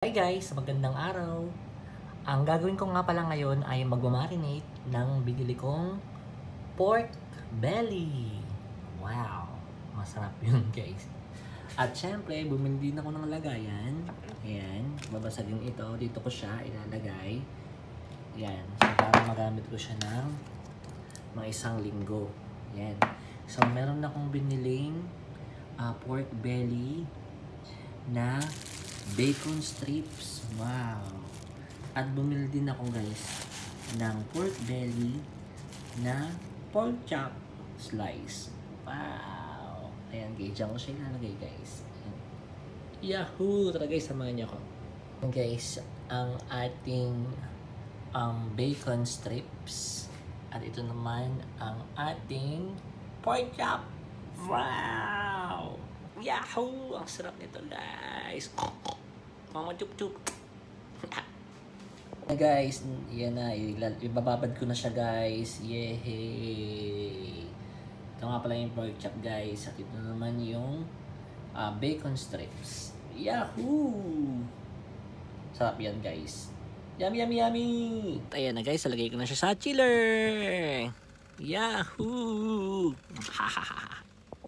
Hi guys! Magandang araw! Ang gagawin ko nga pala ngayon ay magmamarinate ng binili kong pork belly. Wow! Masarap yun guys. At syempre, bumili din ako ng lagayan. Ayan, babasagin ito. Dito ko siya ilalagay. Ayan, so para magamit ko siya ng mga isang linggo. Ayan. So meron akong biniling pork belly na bacon strips. Wow! At bumili din ako guys ng pork belly na pork chop slice. Wow! Ayan guys, dyan ko siya ilalagay guys. Ayan. Yahoo! Tara guys, samahan niyo ako. Ayan guys, ang ating bacon strips. At ito naman ang ating pork chop. Wow! Yahoo! Ang sarap nito guys. Mama chup chup. Guys, yan na. Ibababad ko na siya guys. Yehey! Ito nga pala yung pork chop guys. At ito naman yung bacon strips. Yahoo! Sarap yan guys. Yummy, yummy, yummy! Ayan na guys, lagay ko na siya sa chiller. Yahoo!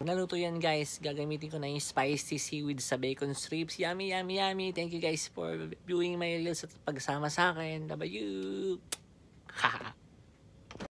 Naluto yan guys, gagamitin ko na yung spicy seaweed sa bacon strips. Yummy, yummy, yummy. Thank you guys for viewing my reels at pagsama sa akin. Love you!